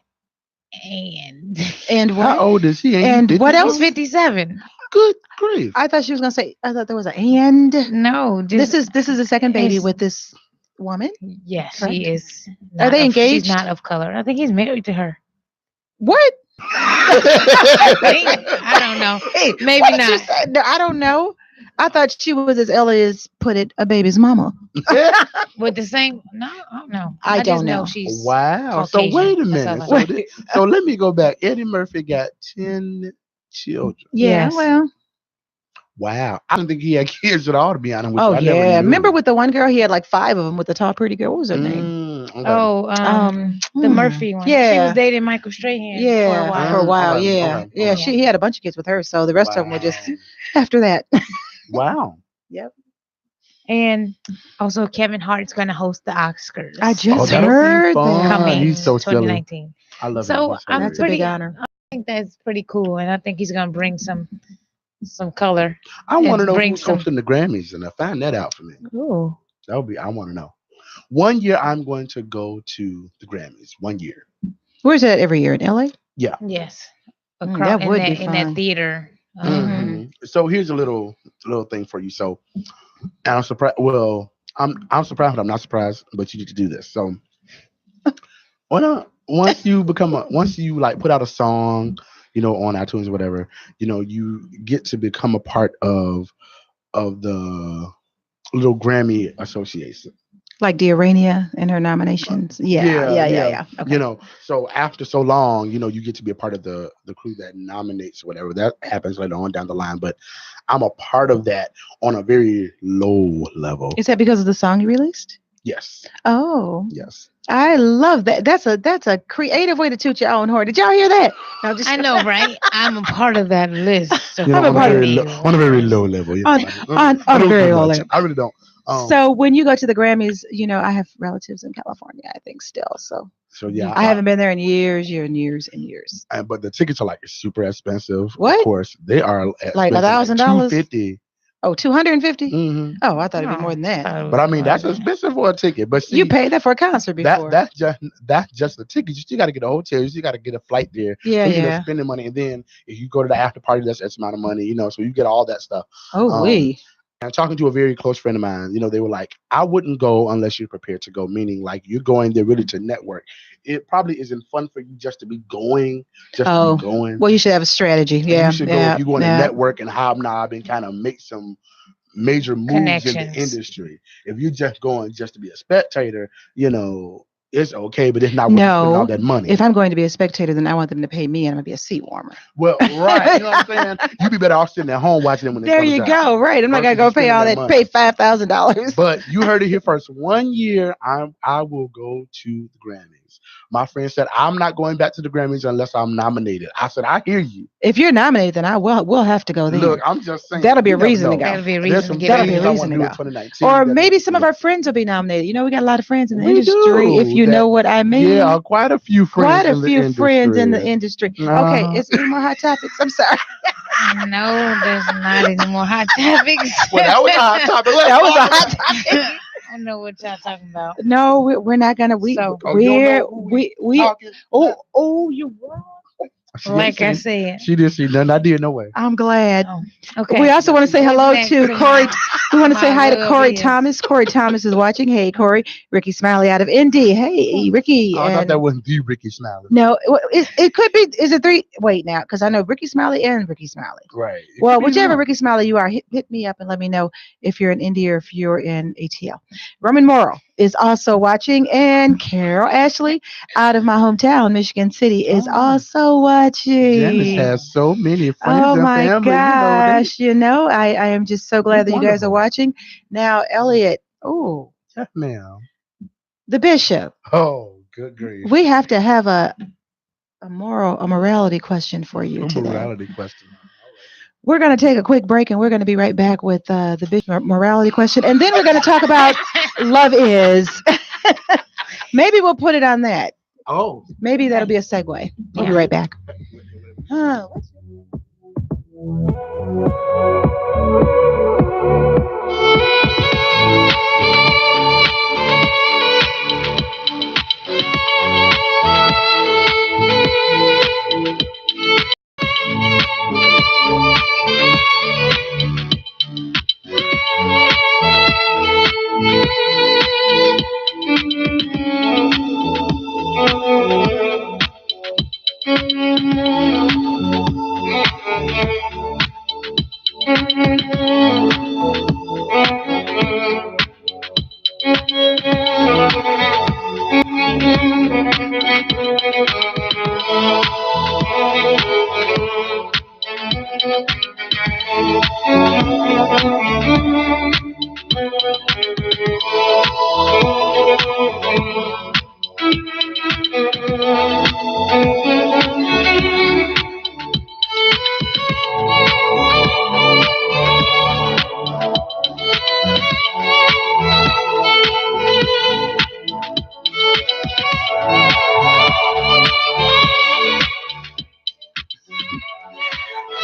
And And How what? old is he? Ain't he And 50 what he's else? something? 57. Good grief. I thought she was gonna say. I thought there was an and. No, This just is the second baby it's- with this woman. yes, correct? she is. Are they engaged? She's not of color. I think he's married to her. What? I don't know. Hey, Maybe what did you not. say? No, I don't know. I thought she was, as Elliot put it, a baby's mama. With the same? No, I don't know. I just don't know know. she's. Wow. So Caucasian. wait a That's all minute. I So, know. so let me go back. Eddie Murphy got 10 children. Yeah, Yes. well. Wow. I don't think he had kids at all, to be honest with Oh you. I never yeah. knew. Remember with the one girl, he had like 5 of them with the tall, pretty girl. What was her name? Okay. Oh, the Murphy one. She yeah. was dating Michael Strahan for a Yeah, while. for a while. Okay, Yeah, okay, yeah. okay. He had a bunch of kids with her, so the rest of them were just Wow. after that. Wow. Yep. And also Kevin Hart's going to host the Oscars. I just that'll be heard fun. that. coming He's so silly. 2019. I love So him. He's I'm That's hilarious. a big pretty- honor. I think that's pretty cool, and I think he's going to bring some color. I want to and know bring who's some- hosting the Grammys, and find that out for me. Ooh. That would be. I want to know. One year, I'm going to go to the Grammys. 1 year. Where's that every year in LA? Yes. That would be in that fun. theater. Mhm. So here's a little thing for you. So, and I'm surprised. Well, I'm surprised, but I'm not surprised. But you need to do this. So, once you like put out a song, on iTunes or whatever, you get to become a part of the little Grammy Association. Like Diarrhea and her nominations. Yeah. Okay. So after so long, you get to be a part of the crew that nominates whatever. That happens later on down the line, but I'm a part of that on a very low level. Is that because of the song you released? Yes. Oh, Yes. I love that. That's a creative way to toot your own horn. Did y'all hear that? No, just I know, right? I'm a part of that list. I'm a on a part of very on a very low level. On I a don't very do low much. level. I really don't. So when you go to the Grammys, I have relatives in California, I think still. So yeah, I haven't been there in years. But the tickets are like super expensive. What? Of course, they are Like $1,000? $250. Oh, 250? Mm-hmm. Oh, I thought it'd be more than that. But I mean, that's expensive for a ticket. But see, You paid that for a concert before. that's just the ticket. You still got to get a hotel. You still got to get a flight there. Yeah, so you yeah. spending money, and then if you go to the after party, that's X amount of money. So you get all that stuff. Oh, And talking to a very close friend of mine, they were like, I wouldn't go unless you're prepared to go, meaning like you're going there really to network. It probably isn't fun for you just to be going, Well, you should have a strategy. Yeah. You should go if you want to network and hobnob and kind of make some major moves in the industry. If you're just going just to be a spectator, it's okay, but it's not worth spending all that money. If I'm going to be a spectator, then I want them to pay me and I'm going to be a seat warmer. Well, right. You know what I'm saying? You'd be better off sitting at home watching them when they There you go. Right. I'm not going to go pay all that, money. pay $5,000. But you heard it here first. 1 year, I will go to the Grammys. My friend said, I'm not going back to the Grammys unless I'm nominated. I said, I hear you. If you're nominated, then we'll have to go there. Look, I'm just saying. That'll be a reason to go. That'll be a reason to That'll be a reason to go. Or maybe some of our friends will be nominated. We got a lot of friends in the industry, if you know what I mean. Yeah, quite a few friends. Quite a few friends in the industry. Okay, is there any more hot topics? I'm sorry. No, there's not any more hot topics. Well, that was a hot topic. That was a hot topic. I don't know what y'all talking about. No, we're not gonna. You're wrong. Like I said. She didn't see nothing I did. No way. I'm glad. Oh, okay. We also want to say What's hello next to to Corey. We want to say my hi to love Corey is? Thomas. Corey Thomas is watching. Hey, Corey. Ricky Smiley out of Indy. Hey, Ricky. I thought And that wasn't the Ricky Smiley. no, it could be. Is it three? Wait now, because I know Ricky Smiley and Ricky Smiley. Right. It Well, could be whichever wrong. Ricky Smiley you are, hit me up and let me know if you're in India or if you're in ATL. Roman Morrow is also watching, and Carol Ashley out of my hometown, Michigan City, is Oh, also Janice watching. has so many friends Oh and my family. gosh. I am just so glad It's that you guys are wonderful. watching. Now, Elliot, oh, Yes, ma'am. the bishop. Oh, good grief. We have to have a morality question for you A today. morality question. We're going to take a quick break and we're going to be right back with the bishop morality question. And then we're going to talk about love is. Maybe we'll put it on that. Oh. Maybe that'll be a segue. We'll be right back. Oh,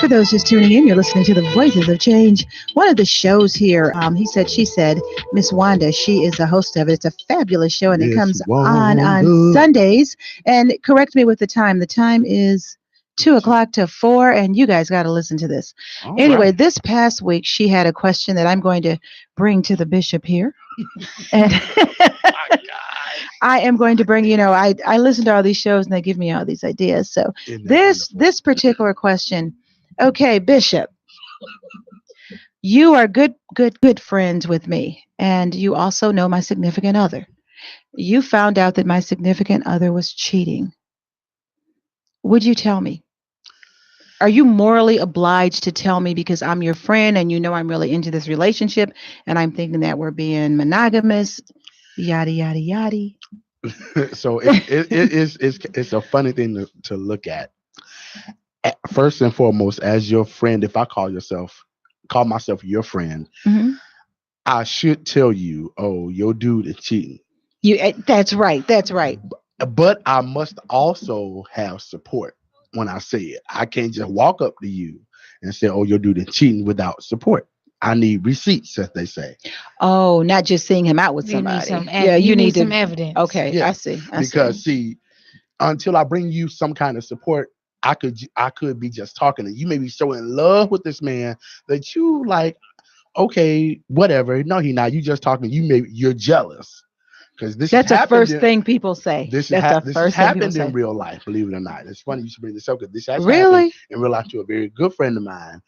For those just tuning in, you're listening to the Voices of Change, one of the shows here. He said, she said, Miss Wanda, she is a host of it. It's a fabulous show, and it Miss comes Wanda. on Sundays. And correct me with the time. The time is 2 o'clock to 4, and you guys got to listen to this. All Anyway, right. this past week, she had a question that I'm going to bring to the bishop here. And I am going to bring, I listen to all these shows, and they give me all these ideas. So Isn't that this wonderful? particular question, okay, Bishop, you are good friends with me, and you also know my significant other. You found out that my significant other was cheating. Would you tell me? Are you morally obliged to tell me because I'm your friend and you know I'm really into this relationship and I'm thinking that we're being monogamous, yada yada yada. So it's a funny thing to look at. First and foremost, as your friend, if I call myself your friend, Mm-hmm. I should tell you, oh, your dude is cheating. That's right. That's right. But I must also have support when I say it. I can't just walk up to you and say, oh, your dude is cheating without support. I need receipts, as they say. Oh, not just seeing him out with You need somebody. some Yeah, you need some to. evidence. Okay, Yeah, I see. because see, until I bring you some kind of support, I could be just talking, and you may be so in love with this man that you like, okay, whatever. No, he not. You just talking. You're jealous because That's the first thing people say. This That's the this has first thing people happened in say. real life. Believe it or not, it's funny you should bring this up because this has happened Really? in real life to a very good friend of mine.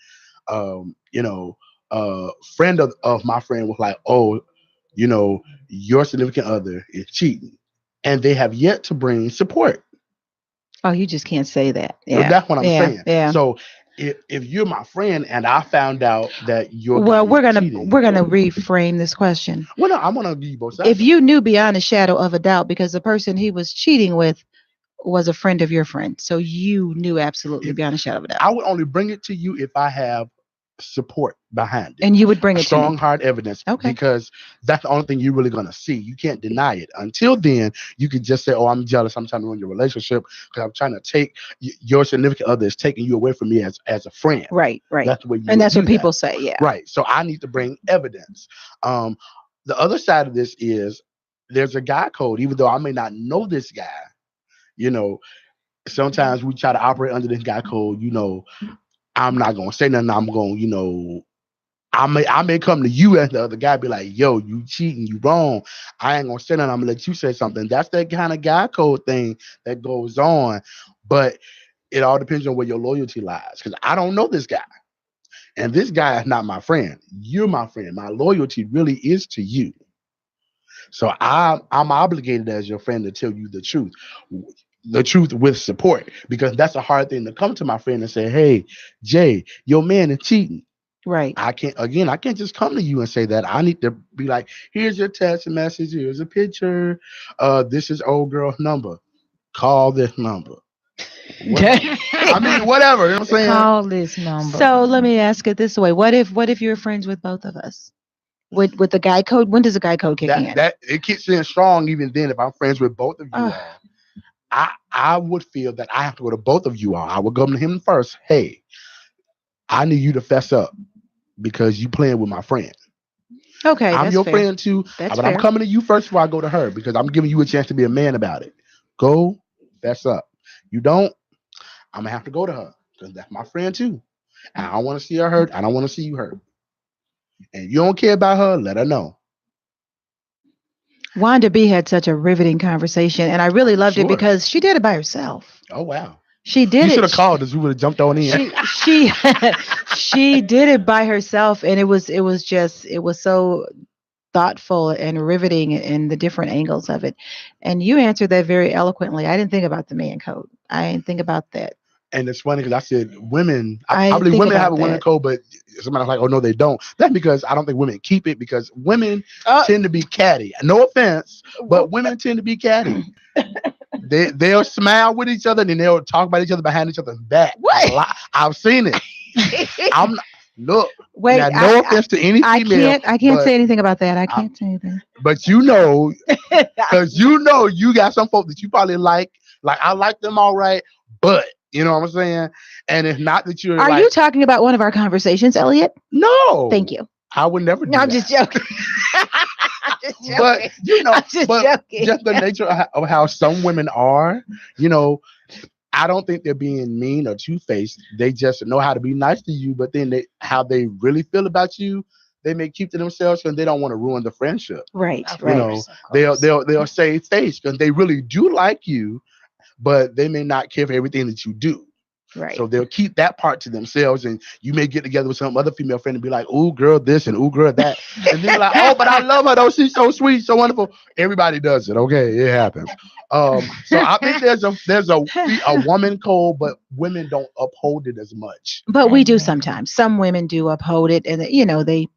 You know, friend of my friend was like, oh, you know, your significant other is cheating, and they have yet to bring support. Oh, you just can't say that. Well, Yeah. that's what I'm Yeah. saying. Yeah. So if you're my friend and I found out that your guy Well, is we're gonna cheating, reframe this question. well, no, I'm gonna give you both sides. If you knew beyond a shadow of a doubt, because the person he was cheating with was a friend of your friend, so you knew absolutely If- beyond a shadow of a doubt, I would only bring it to you if I have support behind it. and you would bring it to Strong me. hard evidence, Okay. because that's the only thing you're really going to see. You can't deny it. Until then, you could just say, oh, I'm jealous, I'm trying to ruin your relationship because I'm trying to take your significant other is taking you away from me as a friend. Right. That's the way you And that's do what people that. say. Yeah. Right. So I need to bring evidence. The other side of this is there's a guy code. Even though I may not know this guy, you know, sometimes we try to operate under this guy code. I'm not gonna say nothing. I'm gonna, I may come to you as the other guy, be like, yo, you cheating, you wrong. I ain't gonna say nothing. I'm gonna let you say something. That's that kind of guy code thing that goes on. But it all depends on where your loyalty lies. Because I don't know this guy. And this guy is not my friend. You're my friend. My loyalty really is to you. So I'm obligated as your friend to tell you the truth with support, because that's a hard thing to come to my friend and say, hey, Jay, your man is cheating. Right. I can't just come to you and say that. I need to be like, here's your text message, here's a picture. This is old girl's number. Call this number. I mean, whatever. You know what I'm saying? Call this number. So let me ask it this way: What if you're friends with both of us? With the guy code, when does the guy code kick in? That it kicks in strong even then. If I'm friends with both of you all, I would feel that I have to go to both of you all. I would go to him first. Hey, I need you to fess up because you playing with my friend. Okay, I'm your fair. friend too, That's but fair. I'm coming to you first before I go to her, because I'm giving you a chance to be a man about it. Go fess up. You don't, I'm gonna have to go to her because that's my friend too. And I don't want to see her hurt. I don't want to see you hurt. And you don't care about her, let her know. Wanda B had such a riveting conversation, and I really loved it because she did it by herself. Oh wow. She did You it. should have called us. We would have jumped on in. She did it by herself, and it was so thoughtful and riveting in the different angles of it. And you answered that very eloquently. I didn't think about the man code. I didn't think about that. And it's funny because I said women, I believe women have a women code, but somebody's like, oh no, they don't. That's because I don't think women keep it, because women tend to be catty. No offense, but women tend to be catty. They'll smile with each other and then they'll talk about each other behind each other's back. What? I've seen it. Wait, now, no offense to any female. I can't say anything about that. I can't say anything. But because you got some folks that you probably like I like them all right, but you know what I'm saying? And it's not that you're Are you talking about one of our conversations, Elliot? No. Thank you. I would never do that. I'm just joking. But just the nature of how some women are, I don't think they're being mean or two-faced. They just know how to be nice to you, but then how they really feel about you, they may keep to themselves because they don't want to ruin the friendship. Right. They'll save face because they really do like you, but they may not care for everything that you do. Right. So they'll keep that part to themselves, and you may get together with some other female friend and be like, "Ooh, girl, this and ooh, girl, that," and they're like, "Oh, but I love her though. She's so sweet, so wonderful." Everybody does it. Okay, it happens. So I think there's a woman code, but women don't uphold it as much. But we do sometimes. Some women do uphold it, and they.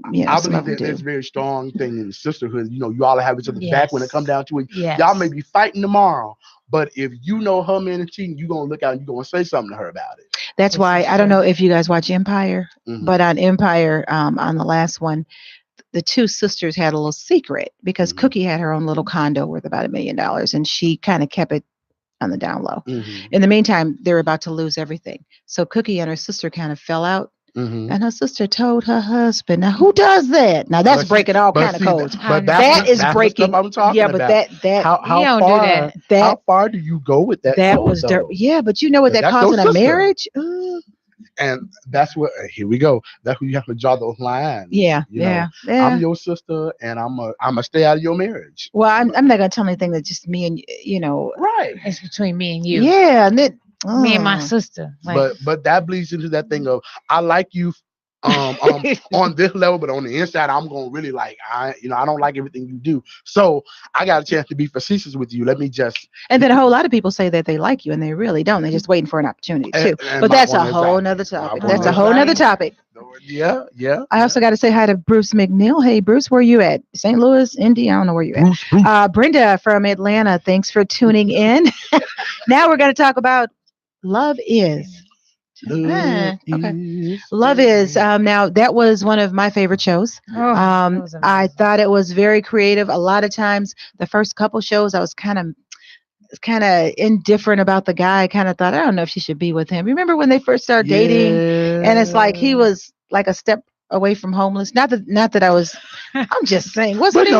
I believe that there's a very strong thing in sisterhood. You all have each other back when it comes down to it. Yes. Y'all may be fighting tomorrow, but if you know her man is cheating, you're going to look out and you're going to say something to her about it. That's why I don't know if you guys watch Empire, but on Empire, on the last one, the two sisters had a little secret because Cookie had her own little condo worth about $1 million, and she kind of kept it on the down low. In the meantime, they're about to lose everything. So Cookie and her sister kind of fell out. And her sister told her husband, now who does that? Now that's breaking all kind of codes. But that is breaking. I'm talking about. That how far do you go with that? That was dirt. Yeah, but you know what that caused in a marriage? And that's what. Here we go. That's where you have to draw those lines. Yeah. I'm your sister, and I'm a stay out of your marriage. Well, I'm not gonna tell anything that's just me and Right. It's between me and you. Yeah, and then. Me and my sister. But that bleeds into that thing of I like you on this level, but on the inside I'm gonna really I don't like everything you do. So I got a chance to be facetious with you. Let me just and then a whole lot of people say that they like you and they really don't. They're just waiting for an opportunity too. But that's a whole nother topic. That's a whole nother topic. Yeah. I also got to say hi to Bruce McNeil. Hey Bruce, where you at? St. Louis, Indy? I don't know where you at. Brenda from Atlanta, thanks for tuning in. Now we're gonna talk about Love Is. Love Is. Now that was one of my favorite shows. I thought it was very creative. A lot of times, the first couple shows, I was kind of indifferent about the guy. I kind of thought, I don't know if she should be with him. Remember when they first started dating, and it's like he was like a step away from homeless. Not that I was. I'm just saying, wasn't it?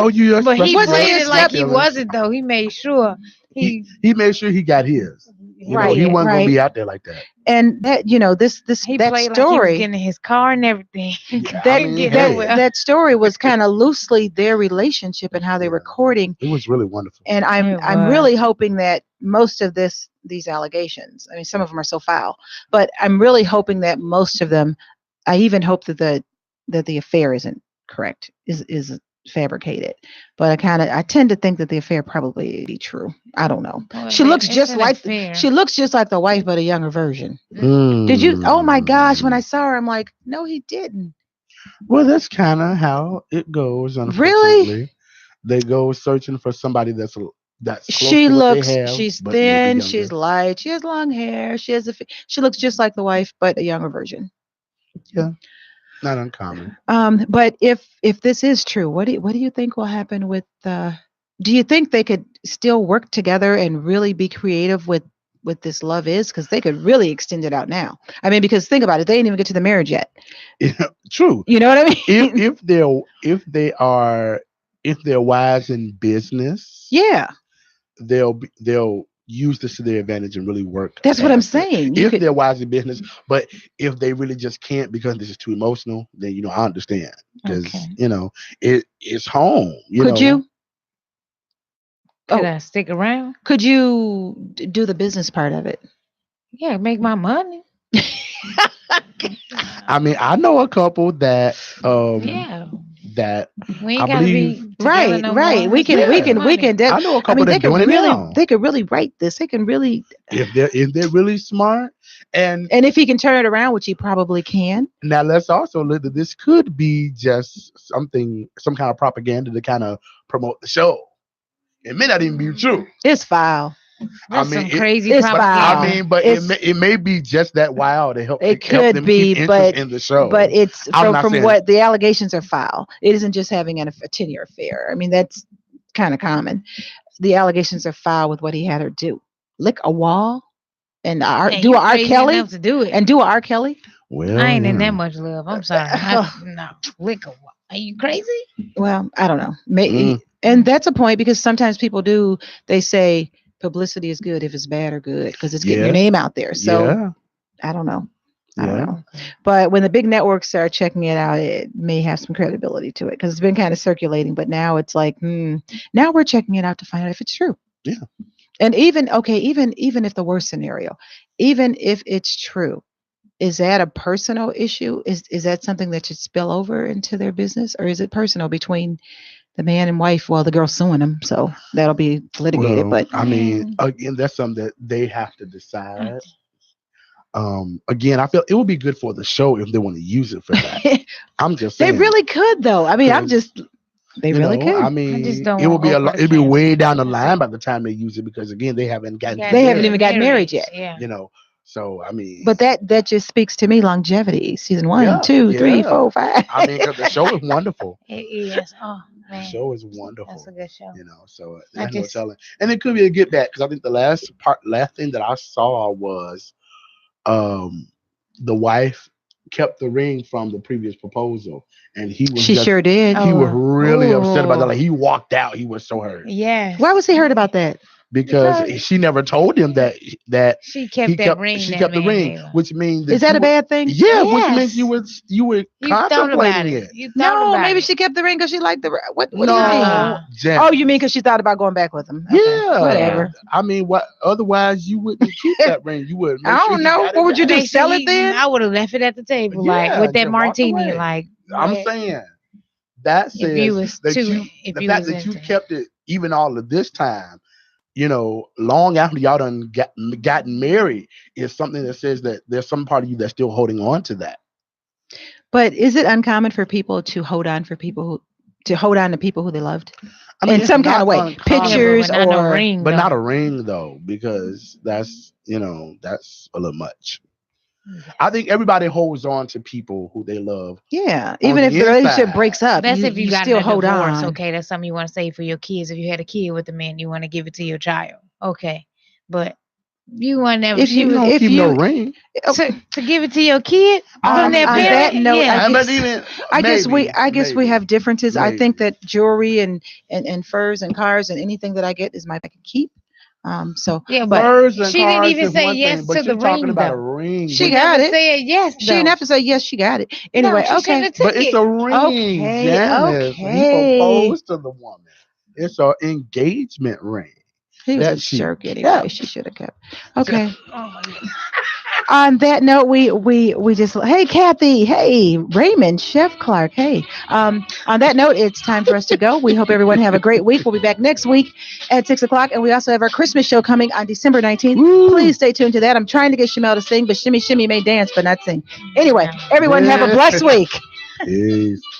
But he played it like he wasn't though. He made sure he made sure he got his. He wasn't gonna be out there like that. And that he that played story, like he was getting in his car and everything. that story was kind of loosely their relationship and how they were courting. It was really wonderful. And I'm really hoping that most of these allegations, I mean, some of them are so foul, but I'm really hoping that most of them, I even hope that the affair isn't correct, is fabricated. But I tend to think that the affair probably be true. I don't know. Well, She looks just like affair. she looks just like the wife, but a younger version. Mm. Did you? Oh my gosh! When I saw her, I'm like, no, he didn't. Well, that's kind of how it goes. Unfortunately, Really? They go searching for somebody that's close she to what looks. they have, she's but thin. She's light. She has long hair. She looks just like the wife, but a younger version. Yeah, not uncommon. But if this is true, what do you think will happen with? Do you think they could still work together and really be creative with this love is? Because they could really extend it out now. I mean, because think about it, they didn't even get to the marriage yet. Yeah, true. You know what I mean? If they're wise in business, yeah, they'll use this to their advantage and really work. That's what I'm saying. If they're wise in business, but if they really just can't because this is too emotional, then I understand because it's home. Could you? Could I stick around? Could you do the business part of it? Yeah, make my money. I mean, I know a couple that that we ain't gotta be right. More. We can. I know a couple that doing it now. They could really write this. They can really if they're really smart and if he can turn it around, which he probably can. Now let's also look that this could be just some kind of propaganda to kind of promote the show. It may not even be true. It's foul. That's some crazy propaganda. But it may be just that wild to help. It could be, but in the show. But it's from what the allegations are foul. It isn't just having a 10-year affair. I mean, that's kind of common. The allegations are foul with what he had her do: lick a wall and do a R. Kelly to do it and do a R. Kelly. Well, I ain't in that much love. I'm sorry. No, lick a wall. Are you crazy? Well, I don't know. Maybe, and that's a point because sometimes people do. They say publicity is good if it's bad or good because it's getting your name out there. So I don't know. I don't know. But when the big networks are checking it out, it may have some credibility to it because it's been kind of circulating. But now it's like, now we're checking it out to find out if it's true. Yeah. And even if the worst scenario, even if it's true, is that a personal issue? Is that something that should spill over into their business, or is it personal between the man and wife? Well, the girl's suing him, so that'll be litigated. But I mean, again, that's something that they have to decide. Again, I feel it would be good for the show if they want to use it for that. I'm just saying they really could, though. I mean, they really could. I mean, it would be it'd be way down the line by the time they use it because again, they haven't even gotten married yet. Yeah. So I mean, but that just speaks to me longevity. Season 1, 2, 3, 4, 5. I mean, because the show is wonderful. It is. Oh man, the show is wonderful. That's a good show. So there's no telling. And it could be a get back because I think the last thing that I saw was, the wife kept the ring from the previous proposal, and she sure did. He was really upset about that. Like he walked out. He was so hurt. Yeah. Why was he hurt about that? Because she never told him that she kept that ring. She kept the ring, which means is that a bad thing? Yeah, which means you were contemplating it. No, maybe she kept the ring because she liked the what? No, do you mean? Oh, you mean because she thought about going back with him? Okay. Yeah, whatever. I mean, what? Otherwise, you wouldn't keep that ring. You would. I don't know. What would you do? Sell it then? I would have left it at the table, like with that martini. Like I'm saying, that says the fact that you kept it even all of this time. Long after y'all done gotten married is something that says that there's some part of you that's still holding on to that. But is it uncommon for people to hold on to people who they loved? I mean, in some kind of way, uncommon. Pictures but not a ring, but not a ring though, because that's that's a little much. I think everybody holds on to people who they love. Yeah, even if the relationship breaks up, that's if you got still hold on. Okay, that's something you want to say for your kids. If you had a kid with a man, you want to give it to your child. Okay, but you want never. If you don't keep no ring to give it to your kid from their parent. I guess we have differences. Maybe. I think that jewelry and furs and cars and anything that I get is I can keep. So yeah, but Words and she didn't cards even is say one yes thing, but to the you're talking ring, about a though. ring. She but got Never it. said yes, She though. didn't have to say yes. She got it. Anyway, No, she okay. shouldn't have took But it's it. a ring, Okay, Janice. He okay. proposed to the woman. It's an engagement ring He was a that she jerk anyway. kept. She should have kept. Okay. Oh my God. On that note, we just hey Kathy, hey Raymond, Chef Clark, hey. On that note, it's time for us to go. We hope everyone have a great week. We'll be back next week at 6:00, and we also have our Christmas show coming on December 19th. Woo. Please stay tuned to that. I'm trying to get Shamel to sing, but Shimmy Shimmy may dance but not sing. Anyway, everyone have a Yeah. blessed week. Peace.